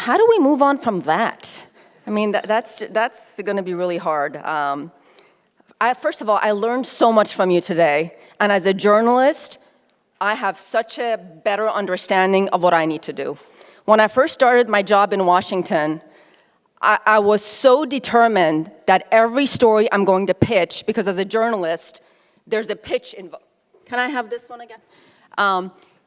how do we move on from that? I mean, that's going to be really hard. First of all, I learned so much from you today. And as a journalist, I have such a better understanding of what I need to do. When I first started my job in Washington, I was so determined that every story I'm going to pitch, because as a journalist, there's a pitch involved. Can I have this one again?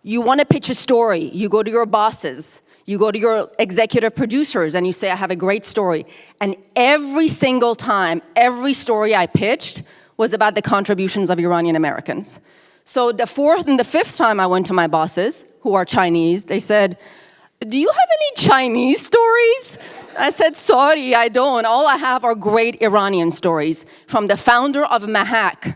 You want to pitch a story. You go to your bosses. You go to your executive producers and you say, I have a great story. And every single time, every story I pitched was about the contributions of Iranian Americans. So the fourth and the fifth time I went to my bosses, who are Chinese, they said, do you have any Chinese stories? I said, sorry, I don't. All I have are great Iranian stories, from the founder of Mahak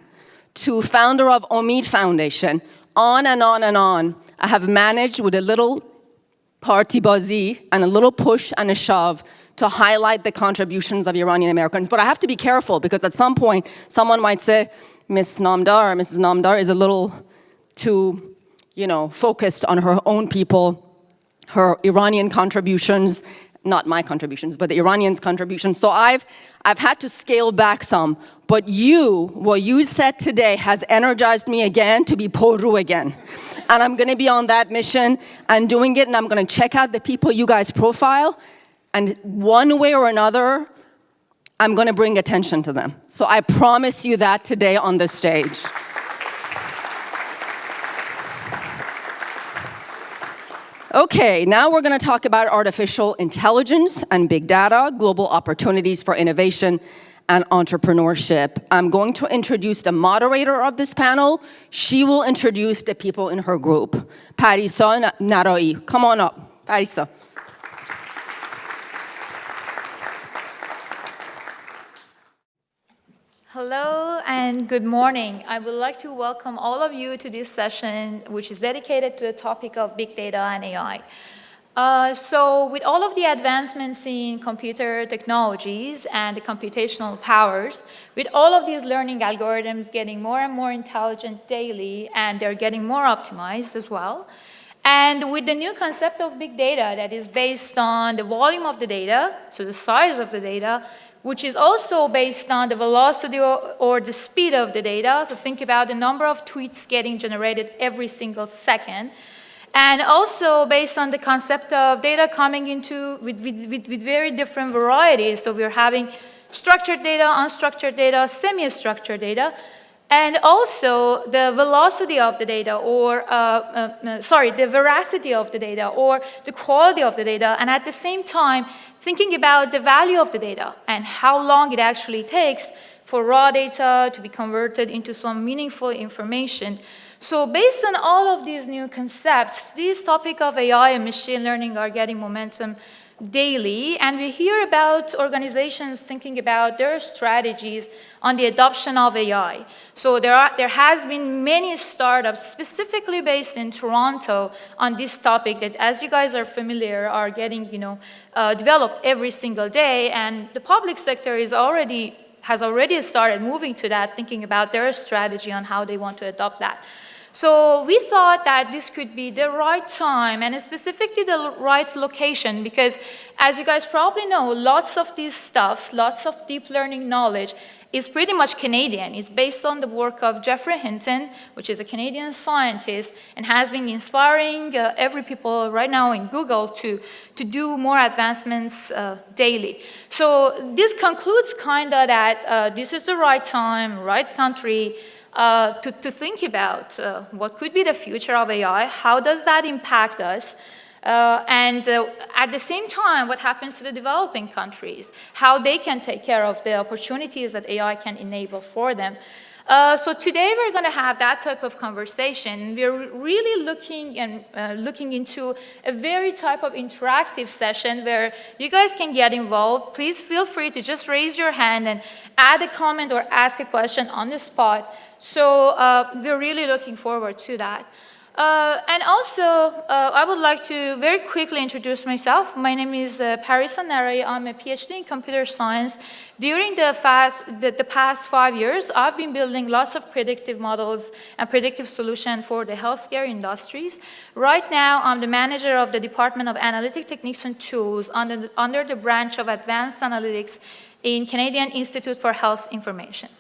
to founder of Omid Foundation, on and on and on. I have managed with a little party bazi and a little push and a shove to highlight the contributions of Iranian Americans. But I have to be careful, because at some point, someone might say, Mrs. Namdar is a little too, focused on her own people, her Iranian contributions, not my contributions, but the Iranians' contributions. So I've had to scale back some. But what you said today has energized me again to be Poru again. And I'm going to be on that mission and doing it, and I'm going to check out the people you guys profile, and one way or another, I'm going to bring attention to them. So I promise you that today on this stage. Okay, now we're going to talk about artificial intelligence and big data, global opportunities for innovation and entrepreneurship. I'm going to introduce the moderator of this panel. She will introduce the people in her group. Parisa and Naraei. Come on up, Parisa. Hello and good morning. I would like to welcome all of you to this session, which is dedicated to the topic of big data and AI. So with all of the advancements in computer technologies and the computational powers, with all of these learning algorithms getting more and more intelligent daily, and they're getting more optimized as well, and with the new concept of big data that is based on the volume of the data, so the size of the data, which is also based on the velocity or the speed of the data, to think about the number of tweets getting generated every single second, and also based on the concept of data coming into with very different varieties. So we're having structured data, unstructured data, semi-structured data, and also the velocity of the data, or the veracity of the data, or the quality of the data, and at the same time thinking about the value of the data and how long it actually takes for raw data to be converted into some meaningful information. So based on all of these new concepts, this topic of AI and machine learning are getting momentum daily, and we hear about organizations thinking about their strategies on the adoption of AI. So there has been many startups specifically based in Toronto on this topic that, as you guys are familiar, are getting developed every single day, and the public sector has already started moving to that, thinking about their strategy on how they want to adopt that. So we thought that this could be the right time, and specifically the right location, because as you guys probably know, lots of these stuffs, lots of deep learning knowledge is pretty much Canadian. It's based on the work of Geoffrey Hinton, which is a Canadian scientist, and has been inspiring every people right now in Google to do more advancements daily. So this concludes kinda that this is the right time, right country, to think about what could be the future of AI, how does that impact us, and at the same time, what happens to the developing countries, how they can take care of the opportunities that AI can enable for them. So today we're going to have that type of conversation. We're really looking into a very type of interactive session where you guys can get involved. Please feel free to just raise your hand and add a comment or ask a question on the spot. So we're really looking forward to that. And also, I would like to very quickly introduce myself. My name is Parisa Naraei. I'm a PhD in computer science. During the past 5 years, I've been building lots of predictive models and predictive solutions for the healthcare industries. Right now, I'm the manager of the Department of Analytic Techniques and Tools under the branch of Advanced Analytics in Canadian Institute for Health Information.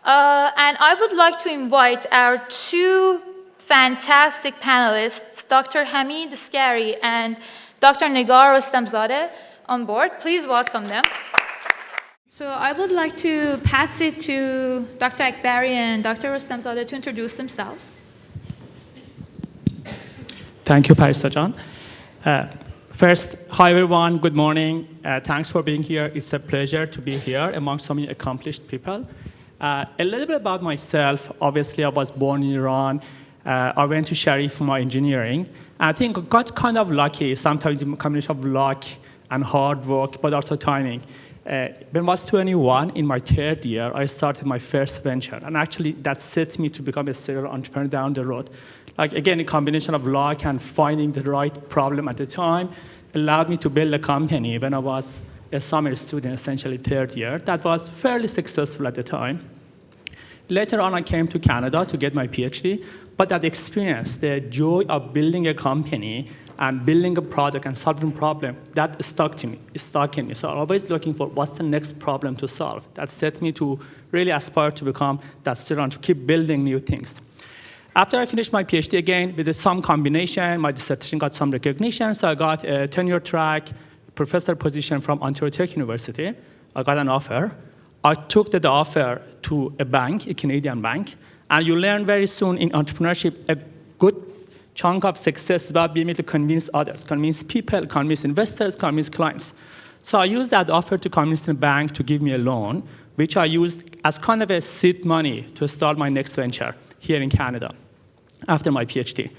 And I would like to invite our two fantastic panelists, Dr. Hamid and Dr. Negar RostamZadeh, on board. Please welcome them. So I would like to pass it to Dr. Akbari and Dr. RostamZadeh to introduce themselves. Thank you, Parisa John. First, hi everyone, good morning. Thanks for being here. It's a pleasure to be here among so many accomplished people. A little bit about myself. Obviously, I was born in Iran. I went to Sharif for my engineering. I think I got kind of lucky, sometimes a combination of luck and hard work, but also timing. When I was 21, in my third year, I started my first venture. And actually, that set me to become a serial entrepreneur down the road. Like, again, a combination of luck and finding the right problem at the time allowed me to build a company when I was a summer student, essentially third year. That was fairly successful at the time. Later on, I came to Canada to get my PhD. But that experience, the joy of building a company and building a product and solving a problem, that stuck in me. So I'm always looking for what's the next problem to solve. That set me to really aspire to become that student, to keep building new things. After I finished my PhD again, with some combination, my dissertation got some recognition, so I got a tenure track professor position from Ontario Tech University. I got an offer. I took the offer to a bank, a Canadian bank, and you learn very soon in entrepreneurship a good chunk of success is about being able to convince others, convince people, convince investors, convince clients. So I used that offer to convince the bank to give me a loan, which I used as kind of a seed money to start my next venture here in Canada after my PhD.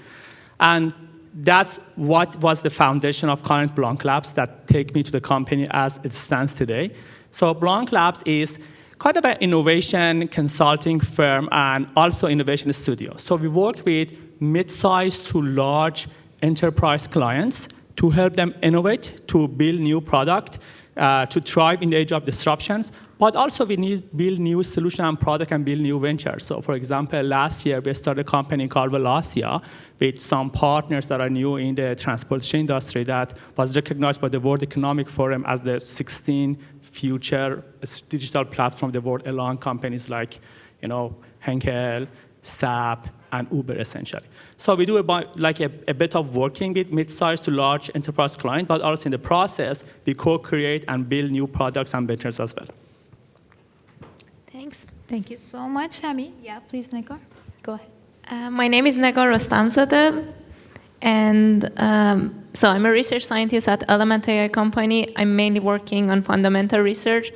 And that's what was the foundation of current Blanc Labs that take me to the company as it stands today. So Blanc Labs is kind of an innovation consulting firm and also innovation studio. So we work with mid-sized to large enterprise clients to help them innovate, to build new product, to thrive in the age of disruptions. But also we need to build new solution and product and build new ventures. So for example, last year we started a company called Velocia with some partners that are new in the transportation industry that was recognized by the World Economic Forum as the 16 future digital platform the world along companies like, Henkel, SAP, and Uber, essentially. So we do a bit of working with mid-sized to large enterprise clients, but also in the process, we co-create and build new products and ventures as well. Thanks. Thank you so much, Hamid. Yeah, please, Negar. Go ahead. My name is Negar RostamZadeh, and so I'm a research scientist at Element AI company. I'm mainly working on fundamental research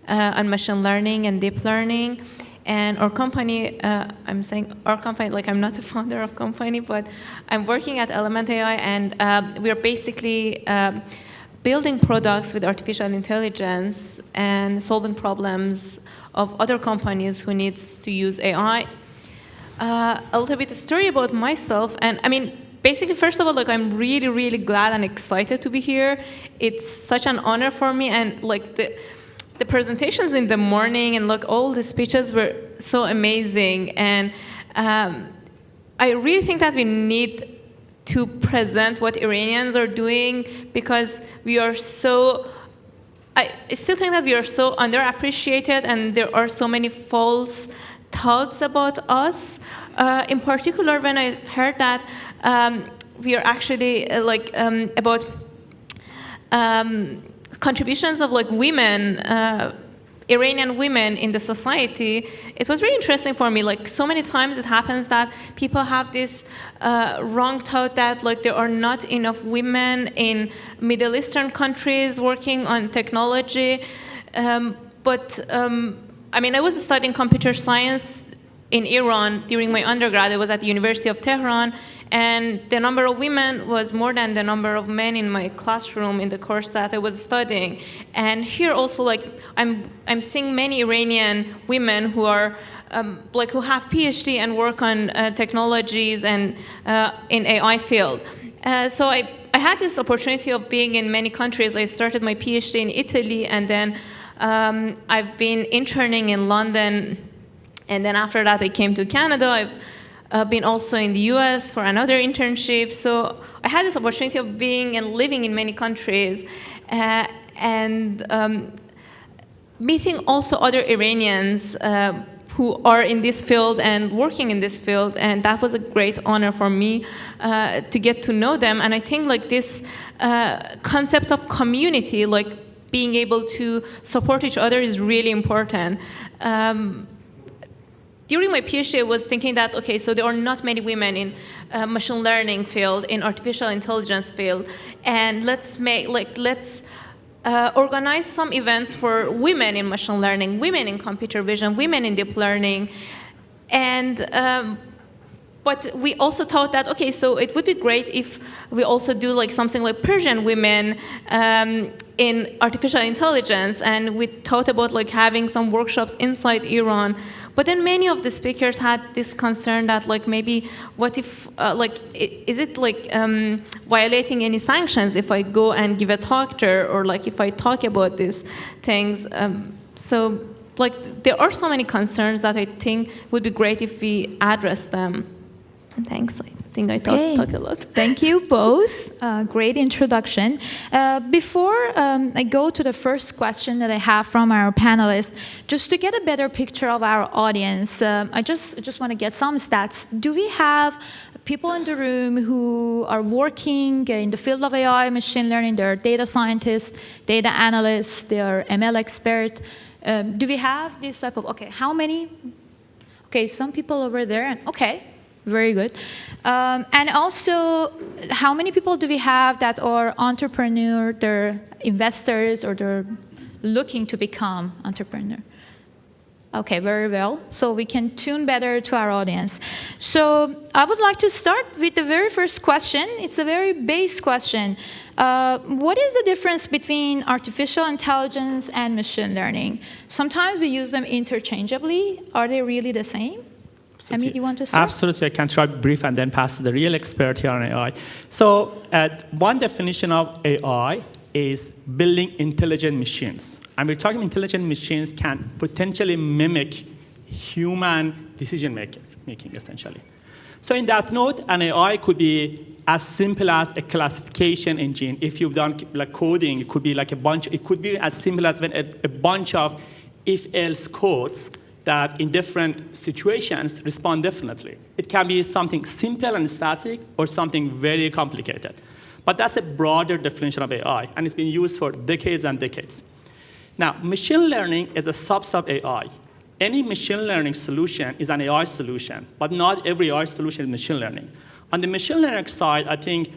on machine learning and deep learning. And our company, I'm saying our company, like I'm not a founder of company, but I'm working at Element AI, and we're basically building products with artificial intelligence and solving problems of other companies who needs to use AI. A little bit of story about myself, and I mean, basically, first of all, I'm really, really glad and excited to be here. It's such an honor for me, and the presentations in the morning and all the speeches were so amazing, and I really think that we need to present what Iranians are doing because we are so, I still think that we are so underappreciated and there are so many false thoughts about us. In particular, when I heard that we are actually about contributions of women, Iranian women in the society, it was very interesting for me. So many times it happens that people have this wrong thought that there are not enough women in Middle Eastern countries working on technology. I mean, I was studying computer science in Iran during my undergrad. I was at the University of Tehran, and the number of women was more than the number of men in my classroom in the course that I was studying. And here also, like, I'm seeing many Iranian women who are who have PhD and work on technologies and in AI field. So I had this opportunity of being in many countries. I started my PhD in Italy, and then I've been interning in London. And then after that, I came to Canada. I've been also in the US for another internship. So I had this opportunity of being and living in many countries and meeting also other Iranians who are in this field and working in this field. And that was a great honor for me to get to know them. And I think like this concept of community, like being able to support each other is really important. During my PhD, I was thinking that, okay, so there are not many women in machine learning field, in artificial intelligence field, and let's organize some events for women in machine learning, women in computer vision, women in deep learning, and but we also thought that, okay, so it would be great if we also do like something like Persian women in artificial intelligence, and we thought about like having some workshops inside Iran. But then many of the speakers had this concern that like maybe what if is it like violating any sanctions if I go and give a talk there, or like if I talk about these things. So like there are so many concerns that I think would be great if we address them. And thanks. I think I talked a lot. Thank you both. Great introduction. Before I go to the first question that I have from our panelists, just to get a better picture of our audience, I just want to get some stats. Do we have people in the room who are working in the field of AI, machine learning? They're data scientists, data analysts, they're ML expert. Do we have this type of, okay, how many? Okay, some people over there, and okay. Very good. And also, how many people do we have that are entrepreneur, they're investors, or they're looking to become entrepreneur? Okay, very well. So we can tune better to our audience. So I would like to start with the very first question. It's a very base question. What is the difference between artificial intelligence and machine learning? Sometimes we use them interchangeably. Are they really the same? Hamid, you want to start? Absolutely. I can try brief and then pass to the real expert here on AI. So one definition of AI is building intelligent machines. And we're talking intelligent machines can potentially mimic human decision making, essentially. So in that note, an AI could be as simple as a classification engine. If you've done like coding, it could be like it could be as simple as when a bunch of if-else codes that in different situations respond differently. It can be something simple and static or something very complicated. But that's a broader definition of AI, and it's been used for decades and decades. Now, machine learning is a subset of AI. Any machine learning solution is an AI solution, but not every AI solution is machine learning. On the machine learning side, I think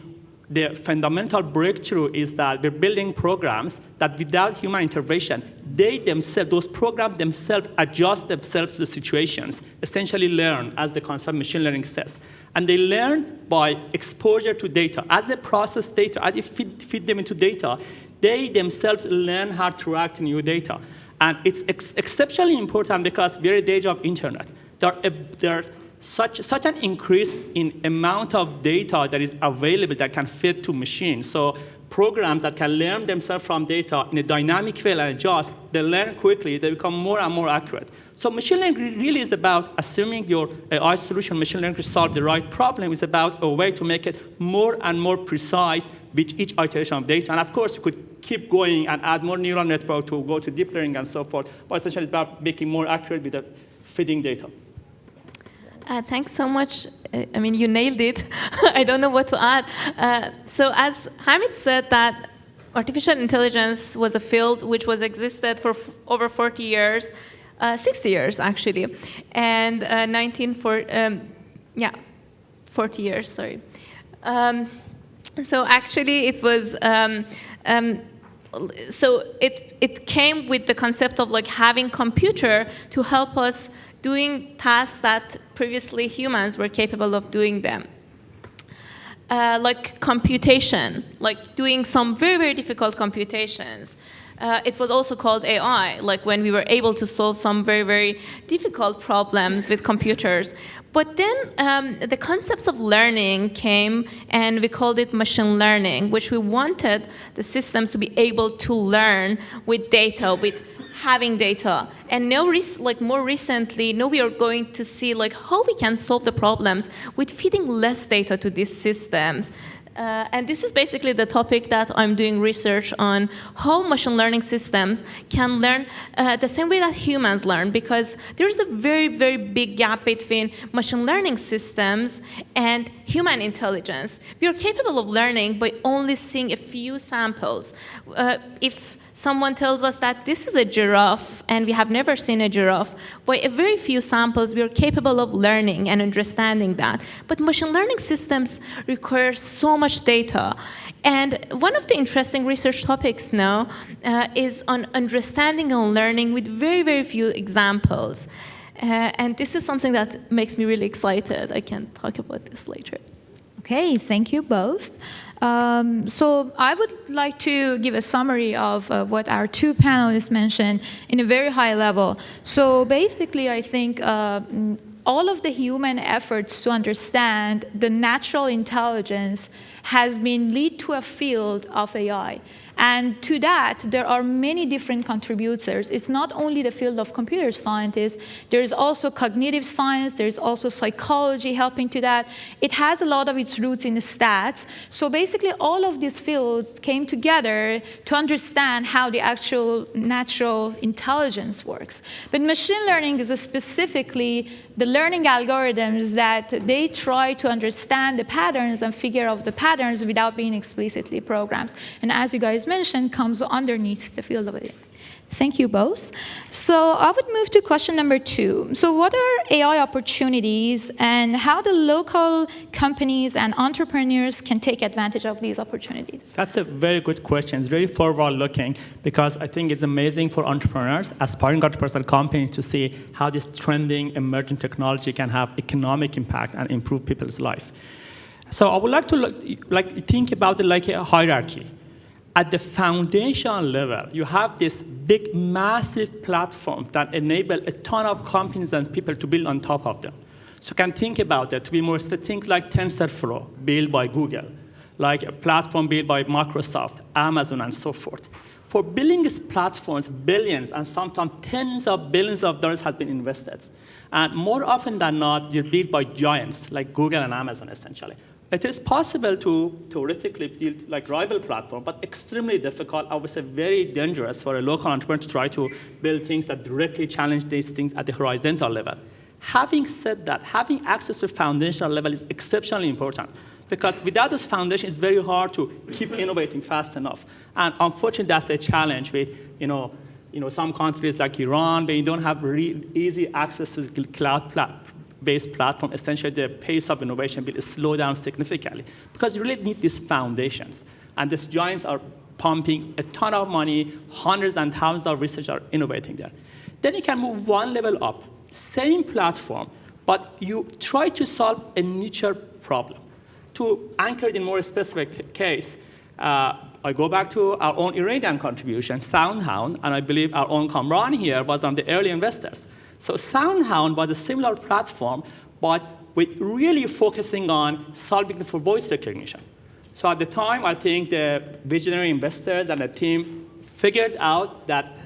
the fundamental breakthrough is that we're building programs that without human intervention, those programs themselves adjust themselves to the situations, essentially learn, as the concept machine learning says. And they learn by exposure to data. As they process data, as they feed them into data, they themselves learn how to react to new data. And it's exceptionally important because we're at the age of internet. There such an increase in amount of data that is available that can fit to machines. So programs that can learn themselves from data in a dynamic way and adjust, they learn quickly, they become more and more accurate. So machine learning really is about assuming your AI solution, machine learning to solve the right problem. It's about a way to make it more and more precise with each iteration of data. And of course, you could keep going and add more neural network to go to deep learning and so forth. But essentially, it's about making more accurate with the feeding data. Thanks so much. I mean, you nailed it. I don't know what to add. So as Hamid said, that artificial intelligence was a field which was existed for over 40 years, 60 years actually, and 40 years, sorry. So actually it was, so it came with the concept of like having computer to help us doing tasks that previously humans were capable of doing them. Like computation, like doing some very, very difficult computations. It was also called AI, like when we were able to solve some very, very difficult problems with computers. But then the concepts of learning came, and we called it machine learning, which we wanted the systems to be able to learn with data, with having data. And now, like more recently, now we are going to see like how we can solve the problems with feeding less data to these systems. And this is basically the topic that I'm doing research on, how machine learning systems can learn the same way that humans learn, because there's a very, very big gap between machine learning systems and human intelligence. We are capable of learning by only seeing a few samples. If someone tells us that this is a giraffe and we have never seen a giraffe, by a very few samples we are capable of learning and understanding that. But machine learning systems require so much data. And one of the interesting research topics now is on understanding and learning with very, very few examples. And this is something that makes me really excited. I can talk about this later. Okay, thank you both. So I would like to give a summary of what our two panelists mentioned in a very high level. So basically, I think all of the human efforts to understand the natural intelligence has been lead to a field of AI. And to that, there are many different contributors. It's not only the field of computer scientists, there's also cognitive science, there's also psychology helping to that. It has a lot of its roots in the stats. So basically, all of these fields came together to understand how the actual natural intelligence works. But machine learning is specifically the learning algorithms that they try to understand the patterns and figure out the patterns without being explicitly programmed. And as you guys mentioned, comes underneath the field of it. Thank you both. So I would move to question number 2. So what are AI opportunities and how the local companies and entrepreneurs can take advantage of these opportunities? That's a very good question. It's very forward-looking because I think it's amazing for entrepreneurs, aspiring entrepreneurs and companies to see how this trending, emerging technology can have economic impact and improve people's life. So I would like to think about it like a hierarchy. At the foundation level, you have this big, massive platform that enable a ton of companies and people to build on top of them. So you can think about that. To be more specific, think like TensorFlow, built by Google, like a platform built by Microsoft, Amazon, and so forth. For building these platforms, billions and sometimes tens of billions of dollars has been invested. And more often than not, they're built by giants like Google and Amazon, essentially. It is possible to theoretically build like rival platform, but extremely difficult. I would say very dangerous for a local entrepreneur to try to build things that directly challenge these things at the horizontal level. Having said that, having access to foundational level is exceptionally important because without this foundation, it's very hard to keep innovating fast enough. And unfortunately, that's a challenge with some countries like Iran, where you don't have really easy access to cloud-based platform. Essentially, the pace of innovation will slow down significantly because you really need these foundations. And these giants are pumping a ton of money, hundreds and thousands of researchers are innovating there. Then you can move one level up, same platform, but you try to solve a niche problem. To anchor it in more specific case, I go back to our own Iranian contribution, SoundHound, and I believe our own Kamran here was one of the early investors. So SoundHound was a similar platform, but with really focusing on solving for voice recognition. So at the time, I think the visionary investors and the team figured out that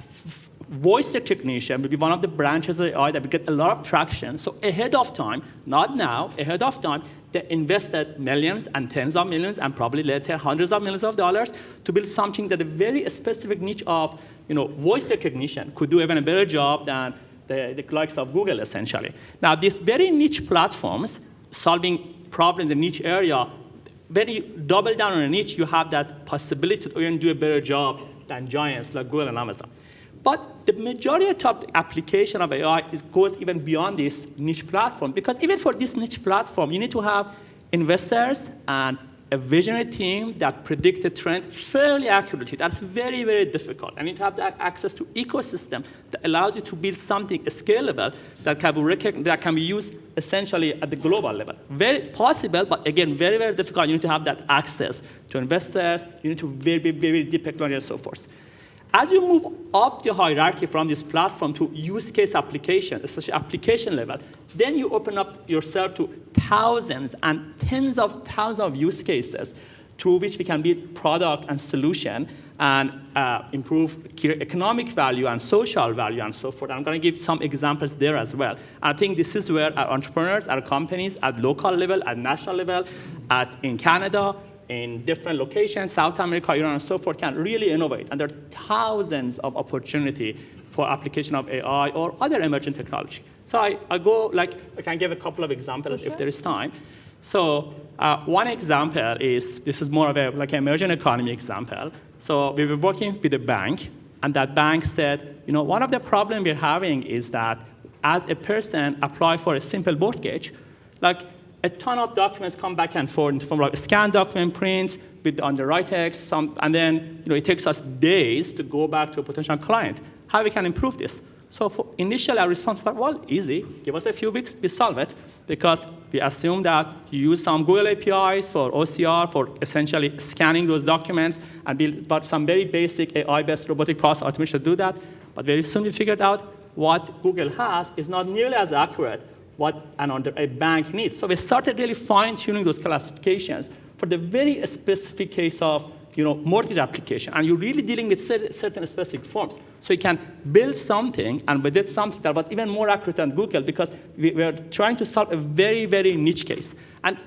voice recognition would be one of the branches of AI that would get a lot of traction. So ahead of time, not now, ahead of time, they invested millions and tens of millions and probably later hundreds of millions of dollars to build something that a very specific niche of voice recognition could do even a better job than the likes of Google, essentially. Now, these very niche platforms solving problems in the niche area, when you double down on a niche, you have that possibility to even do a better job than giants like Google and Amazon. But the majority of the application of AI goes even beyond this niche platform, because even for this niche platform, you need to have investors and a visionary team that predicts a trend fairly accurately. That's very, very difficult. And you have that access to ecosystem that allows you to build something scalable that can be used essentially at the global level. Very possible, but again, very, very difficult. You need to have that access to investors. You need to very, very deep technology and so forth. As you move up the hierarchy from this platform to use case application, especially application level, then you open up yourself to thousands and tens of thousands of use cases through which we can build product and solution and improve economic value and social value and so forth. I'm going to give some examples there as well. I think this is where our entrepreneurs, our companies at local level, at national level, in Canada, in different locations, South America, Iran, and so forth, can really innovate. And there are thousands of opportunity for application of AI or other emerging technology. So I can give a couple of examples if there is time. So one example is, this is more of a like an emerging economy example. So we were working with a bank, and that bank said, one of the problems we're having is that as a person apply for a simple mortgage, like a ton of documents come back and forth from like scanned document prints with the underwrite text, and then it takes us days to go back to a potential client. How we can improve this? So initially our response was, well, easy. Give us a few weeks, we solve it, because we assume that you use some Google APIs for OCR for essentially scanning those documents and build some very basic AI-based robotic process automation to do that. But very soon we figured out what Google has is not nearly as accurate what a bank needs. So we started really fine-tuning those classifications for the very specific case of mortgage application. And you're really dealing with certain specific forms. So you can build something, and we did something that was even more accurate than Google, because we were trying to solve a very, very niche case. And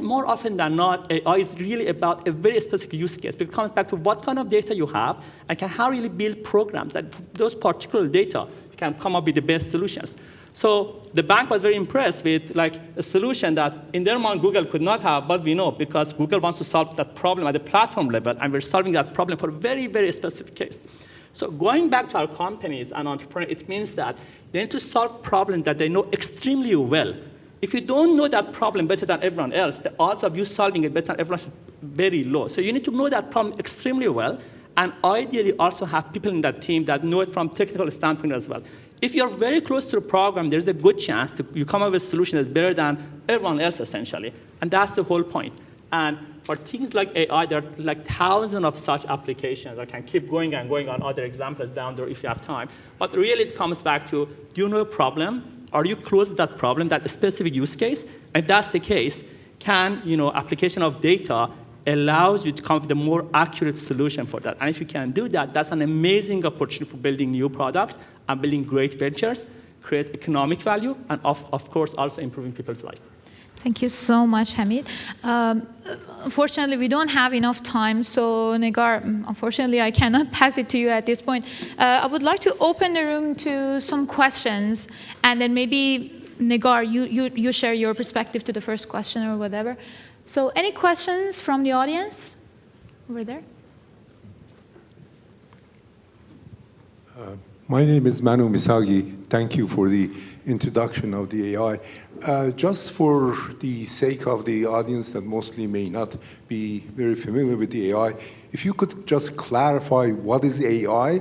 more often than not, AI is really about a very specific use case. It comes back to what kind of data you have, and how really build programs that those particular data you can come up with the best solutions. So the bank was very impressed with a solution that in their mind Google could not have, but we know because Google wants to solve that problem at the platform level, and we're solving that problem for a very, very specific case. So going back to our companies and entrepreneurs, it means that they need to solve problems that they know extremely well. If you don't know that problem better than everyone else, the odds of you solving it better than everyone is very low. So you need to know that problem extremely well, and ideally also have people in that team that know it from technical standpoint as well. If you're very close to the program, there's a good chance you come up with a solution that's better than everyone else, essentially. And that's the whole point. And for things like AI, there are thousands of such applications. I can keep going and going on other examples down there if you have time. But really, it comes back to, do you know a problem? Are you close to that problem, that specific use case? And if that's the case, can application of data allows you to come up with a more accurate solution for that. And if you can do that, that's an amazing opportunity for building new products and building great ventures, create economic value, and of course, also improving people's life. Thank you so much, Hamid. Unfortunately, we don't have enough time, so Negar, unfortunately, I cannot pass it to you at this point. I would like to open the room to some questions, and then maybe, Negar, you share your perspective to the first question or whatever. So any questions from the audience over there? My name is Manu Misagi. Thank you for the introduction of the AI. Just for the sake of the audience that mostly may not be very familiar with the AI, if you could just clarify what is AI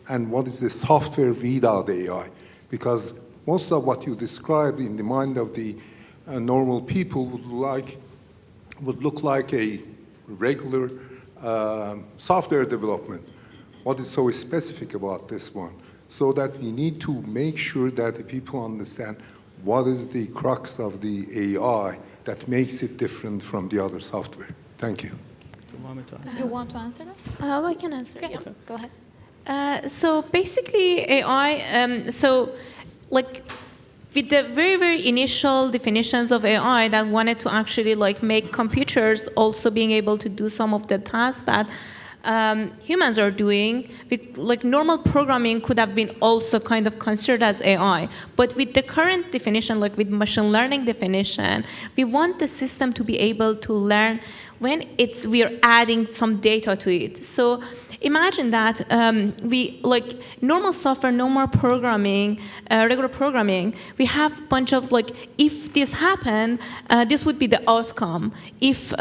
and what is the software without AI? Because most of what you described in the mind of the normal people would look like a regular software development. What is so specific about this one? So that we need to make sure that the people understand what is the crux of the AI that makes it different from the other software. Thank you. You want to answer that? I can answer. Okay, Yeah. go ahead. So basically, AI. With the very, very initial definitions of AI that wanted to actually make computers also being able to do some of the tasks that humans are doing, normal programming could have been also kind of considered as AI. But with the current definition, with machine learning definition, we want the system to be able to learn when we are adding some data to it. So imagine that we, like normal software, normal programming, regular programming, we have a bunch of like, if this happened, this would be the outcome. If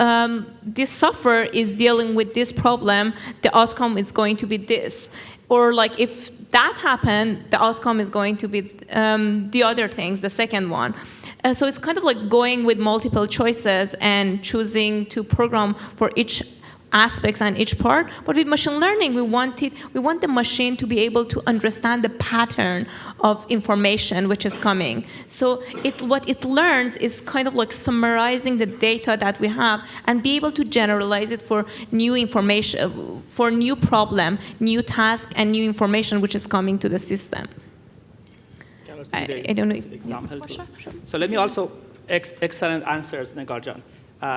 this software is dealing with this problem, the outcome is going to be this. Or like if that happened, the outcome is going to be the other things, the second one. So it's kind of like going with multiple choices and choosing to program for each aspects and each part. But with machine learning, we want the machine to be able to understand the pattern of information which is coming. So what it learns is kind of like summarizing the data that we have and be able to generalize it for new information, for new problem, new task, and new information which is coming to the system. I don't know. Example Yeah. Sure. So let me also, excellent answers, Negar.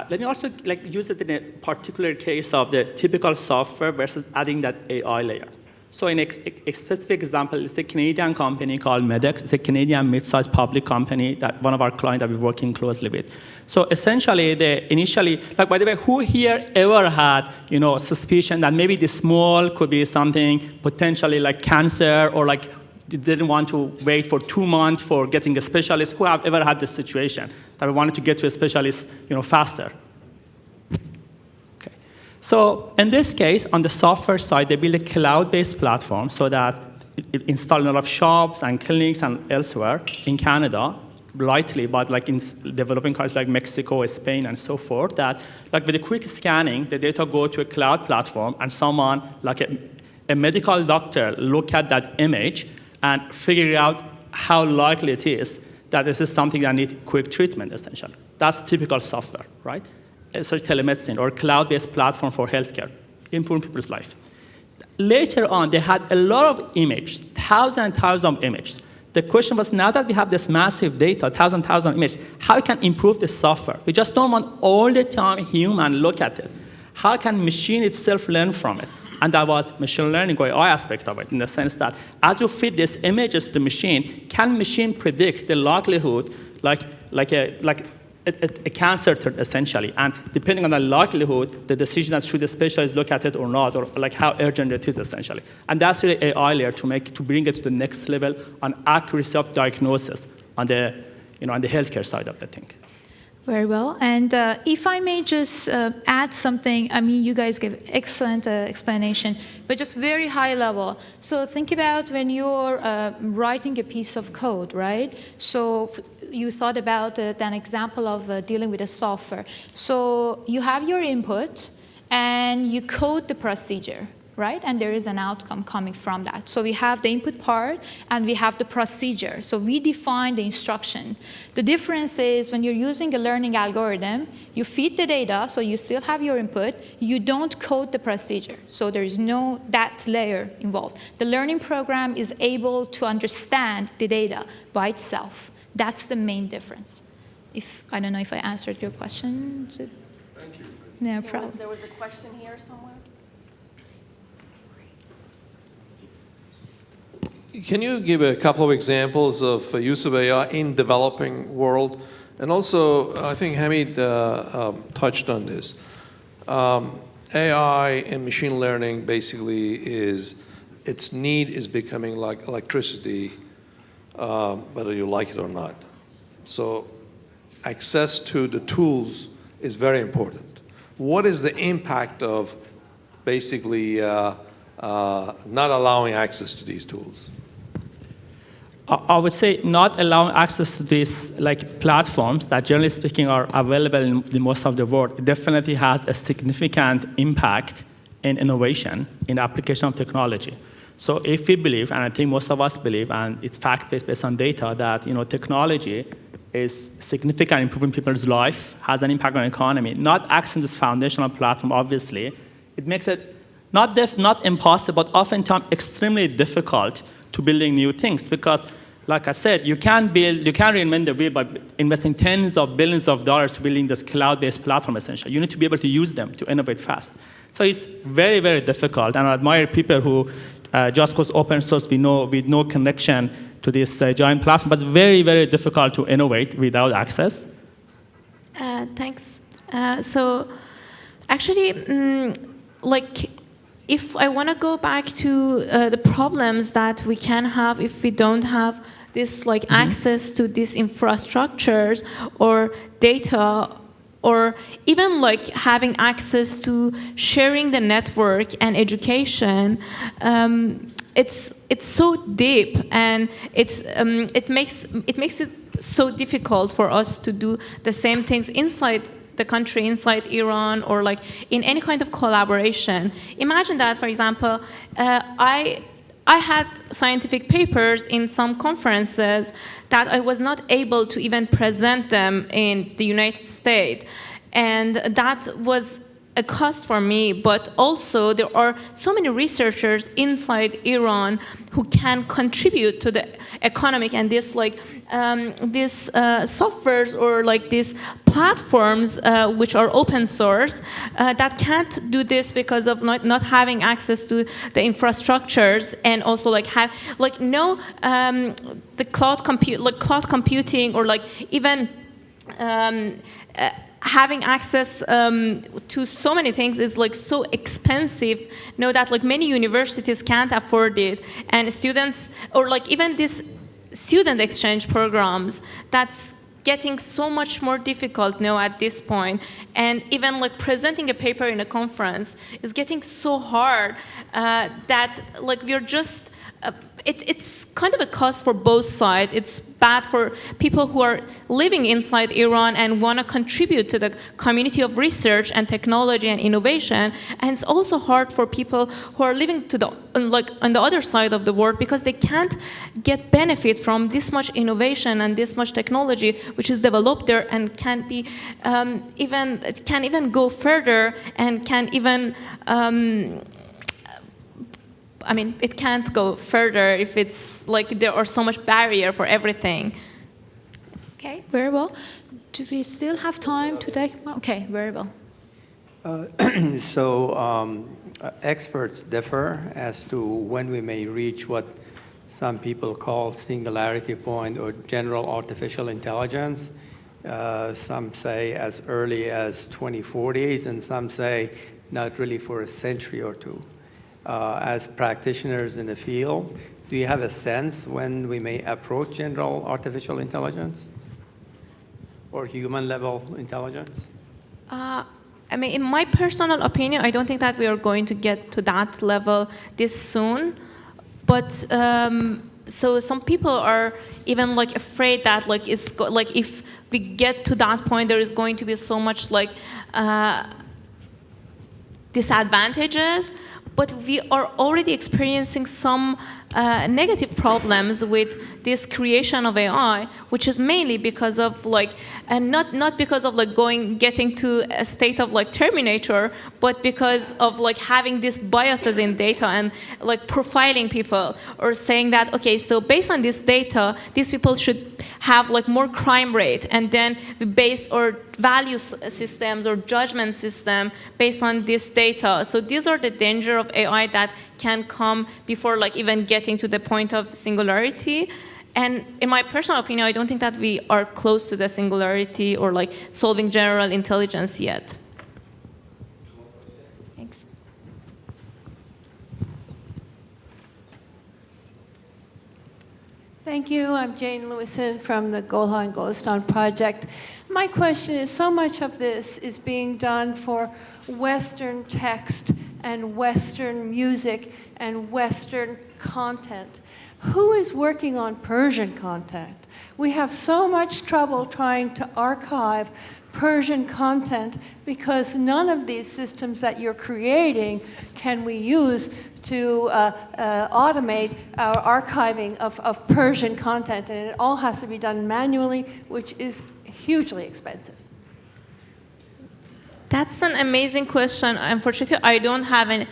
Let me also use it in a particular case of the typical software versus adding that AI layer. So in a specific example, it's a Canadian company called Medex. It's a Canadian mid-sized public company that one of our clients that we're working closely with. So essentially, by the way, who here ever had, suspicion that maybe this small could be something potentially like cancer, or like didn't want to wait for 2 months for getting a specialist? Who have ever had this situation that we wanted to get to a specialist, faster? Okay. So in this case, on the software side, they build a cloud-based platform so that it installs a lot of shops and clinics and elsewhere in Canada, lightly, but like in developing countries like Mexico, Spain, and so forth, that like with a quick scanning, the data go to a cloud platform, and someone like a medical doctor look at that image and figure out how likely it is that this is something that needs quick treatment, essentially. That's typical software, right? It's like telemedicine or cloud-based platform for healthcare, improving people's life. Later on, they had a lot of images, thousands and thousands of images. The question was, now that we have this massive data, thousands images, how we can improve the software? We just don't want all the time human look at it. How can machine itself learn from it? And that was machine learning or AI aspect of it, in the sense that as you feed these images to the machine, can machine predict the likelihood, like a cancer, essentially? And depending on the likelihood, the decision that should the specialist look at it or not, or like how urgent it is, essentially. And that's really AI layer to bring it to the next level on accuracy of diagnosis on the, on the healthcare side of the thing. Very well. And if I may just add something, I mean, you guys give excellent explanation, but just very high level. So think about when you're writing a piece of code, right? So you thought about an example of dealing with a software. So you have your input, and you code the procedure, right? And there is an outcome coming from that. So we have the input part, and we have the procedure. So we define the instruction. The difference is when you're using a learning algorithm, you feed the data, so you still have your input. You don't code the procedure. So there is no that layer involved. The learning program is able to understand the data by itself. That's the main difference. I don't know if I answered your question. Thank you. No problem. There was a question here somewhere. Can you give a couple of examples of use of AI in developing world? And also, I think Hamid touched on this. AI and machine learning basically its need is becoming like electricity, whether you like it or not. So access to the tools is very important. What is the impact of basically not allowing access to these tools? I would say not allowing access to these platforms that, generally speaking, are available in most of the world definitely has a significant impact in innovation in the application of technology. So if we believe, and I think most of us believe, and it's fact-based based on data, that technology is significant in improving people's life, has an impact on the economy, not accessing this foundational platform, obviously, it makes it not impossible, but oftentimes extremely difficult to building new things, because like I said, you can't reinvent the wheel by investing tens of billions of dollars to building this cloud-based platform, essentially. You need to be able to use them to innovate fast. So it's very, very difficult, and I admire people who just goes open source with no connection to this giant platform, but it's very, very difficult to innovate without access. Thanks. So Actually, like, if I want to go back to the problems that we can have if we don't have this like access to these infrastructures or data, or even like having access to sharing the network and education, it's so deep, and it makes it so difficult for us to do the same things inside the country, inside Iran, or like in any kind of collaboration. Imagine that, for example, I had scientific papers in some conferences that I was not able to even present them in the United States. And that was a cost for me, but also there are so many researchers inside Iran who can contribute to the economic, and this like these softwares or like these platforms which are open source that can't do this because of not having access to the infrastructures, and also like have like no the cloud computing, or like even having access to so many things is like so expensive. Know that like many universities can't afford it, and students, or like even these student exchange programs, that's getting so much more difficult now at this point. And even like presenting a paper in a conference is getting so hard that like we're just it's kind of a cost for both sides. It's bad for people who are living inside Iran and want to contribute to the community of research and technology and innovation, and it's also hard for people who are living to the like on the other side of the world, because they can't get benefit from this much innovation and this much technology which is developed there, and can be even go further, and can even I mean, it can't go further if it's like there are so much barrier for everything. Okay, very well. Do we still have time to take? Okay, very well. Experts differ as to when we may reach what some people call singularity point or general artificial intelligence. Some say as early as 2040s, and some say not really for a century or two. As practitioners in the field, do you have a sense when we may approach general artificial intelligence or human-level intelligence? I mean, in my personal opinion, I don't think that we are going to get to that level this soon. But so some people are even like afraid that like like if we get to that point, there is going to be so much like disadvantages. But we are already experiencing some negative problems with this creation of AI, which is mainly because of like, and not because of like getting to a state of like Terminator, but because of like having these biases in data and like profiling people, or saying that, okay, so based on this data, these people should have like more crime rate, and then we base our value systems or judgment system based on this data. So these are the danger of AI that can come before like even getting to the point of singularity. And in my personal opinion, I don't think that we are close to the singularity or like solving general intelligence yet. Thanks. Thank you. I'm Jane Lewison from the Golha and Golestan Project. My question is, so much of this is being done for Western text and Western music and Western content. Who is working on Persian content? We have so much trouble trying to archive Persian content because none of these systems that you're creating can we use to automate our archiving of Persian content, and it all has to be done manually, which is hugely expensive. That's an amazing question. Unfortunately, I don't have a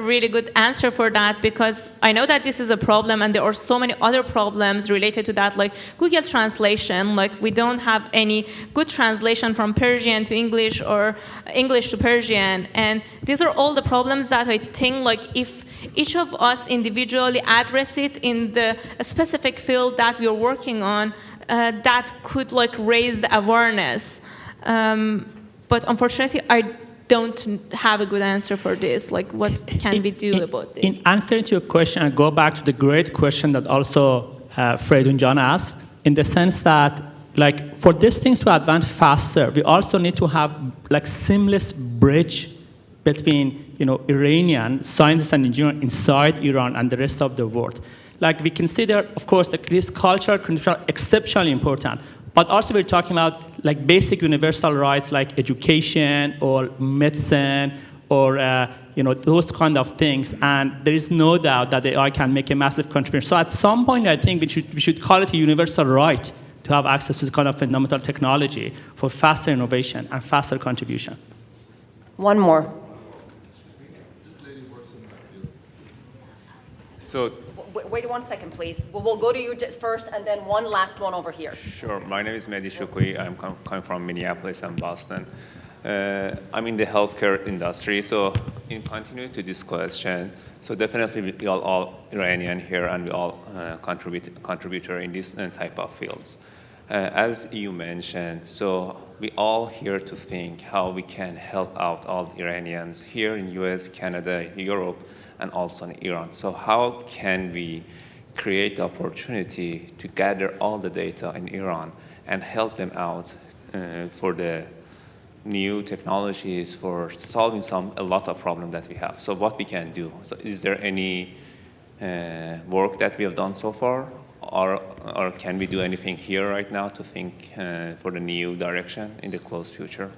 really good answer for that, because I know that this is a problem, and there are so many other problems related to that, like Google Translation. Like, we don't have any good translation from Persian to English or English to Persian. And these are all the problems that I think, like, if each of us individually address it in the specific field that we are working on, that could like raise the awareness. But unfortunately, I don't have a good answer for this. Like, what can we do about this? In answering to your question, I go back to the great question that also Fred and John asked, in the sense that, like, for these things to advance faster, we also need to have like seamless bridge between Iranian scientists and engineers inside Iran and the rest of the world. Like, we consider, of course, that this cultural condition exceptionally important, but also we're talking about like basic universal rights like education or medicine or those kind of things. And there is no doubt that AI can make a massive contribution. So at some point, I think we should call it a universal right to have access to this kind of fundamental technology for faster innovation and faster contribution. One more. So, wait 1 second, please. We'll go to you first, and then one last one over here. sure. My name is Mehdi Shukui. I'm coming from Minneapolis and Boston. I'm in the healthcare industry. So, in continuing to this question, so definitely we all Iranian here, and we all contributor in this type of fields. As you mentioned, so we all here to think how we can help out all the Iranians here in US, Canada, Europe, and also in Iran. So how can we create the opportunity to gather all the data in Iran and help them out for the new technologies, for solving a lot of problems that we have? So what we can do? So is there any work that we have done so far? Or can we do anything here right now to think for the new direction in the close future?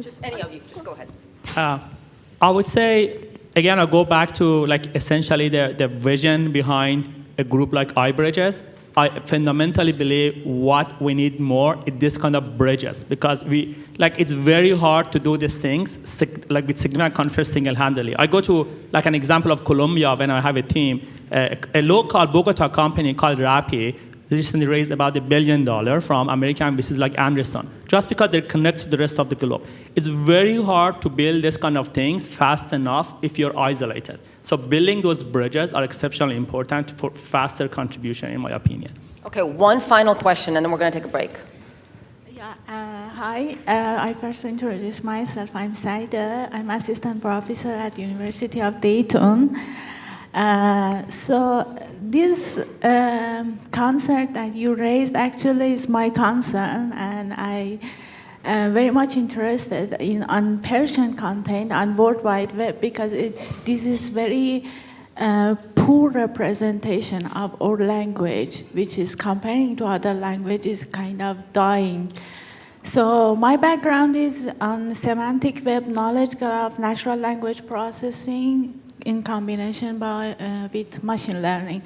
Just any of you, just go ahead. I would say, again, I'll go back to like essentially the vision behind a group like iBridges. I fundamentally believe what we need more is this kind of bridges, because it's very hard to do these things like with significant countries single-handedly. I go to like an example of Colombia when I have a team, a local Bogota company called Rappi recently raised about $1 billion from American VCs like Anderson, just because they're connected to the rest of the globe. It's very hard to build this kind of things fast enough if you're isolated. So building those bridges are exceptionally important for faster contribution, in my opinion. Okay, one final question, and then we're going to take a break. Yeah, hi. I first introduce myself. I'm Zadeh. I'm assistant professor at University of Dayton. So this concern that you raised actually is my concern, and I am very much interested on Persian content on World Wide Web, because this is very poor representation of our language, which is comparing to other languages kind of dying. So my background is on semantic web, knowledge graph, natural language processing, in combination with machine learning.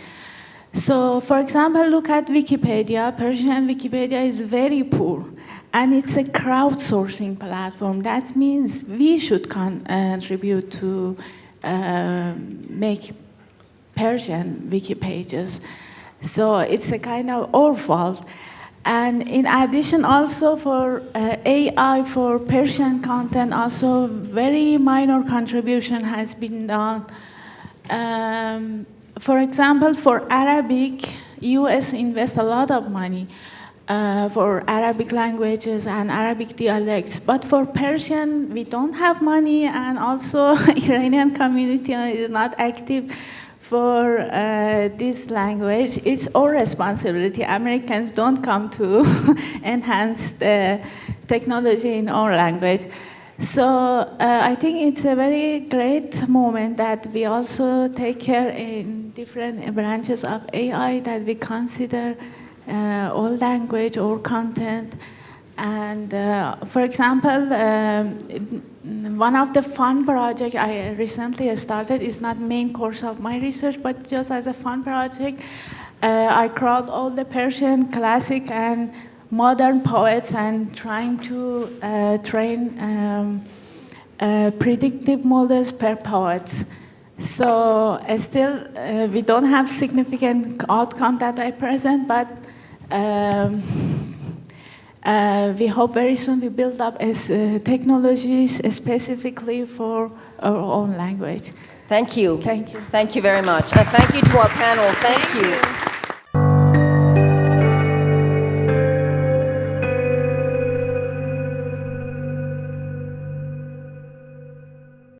So, for example, look at Wikipedia. Persian Wikipedia is very poor, and it's a crowdsourcing platform. That means we should contribute to make Persian wiki pages. So it's a kind of our fault. And in addition, also for AI for Persian content, also very minor contribution has been done. For example, for Arabic, US invests a lot of money for Arabic languages and Arabic dialects. But for Persian, we don't have money, and also Iranian community is not active for this language. It's our responsibility. Americans don't come to enhance the technology in our language. So I think it's a very great moment that we also take care in different branches of AI, that we consider all language or content. And for example, one of the fun projects I recently started is not main course of my research, but just as a fun project. I crawled all the Persian classic and modern poets and trying to train predictive models per poets. So still, we don't have significant outcome that I present, but we hope very soon we build up technologies specifically for our own language. Thank you. Thank you. Thank you very much. Thank you to our panel. Thank you.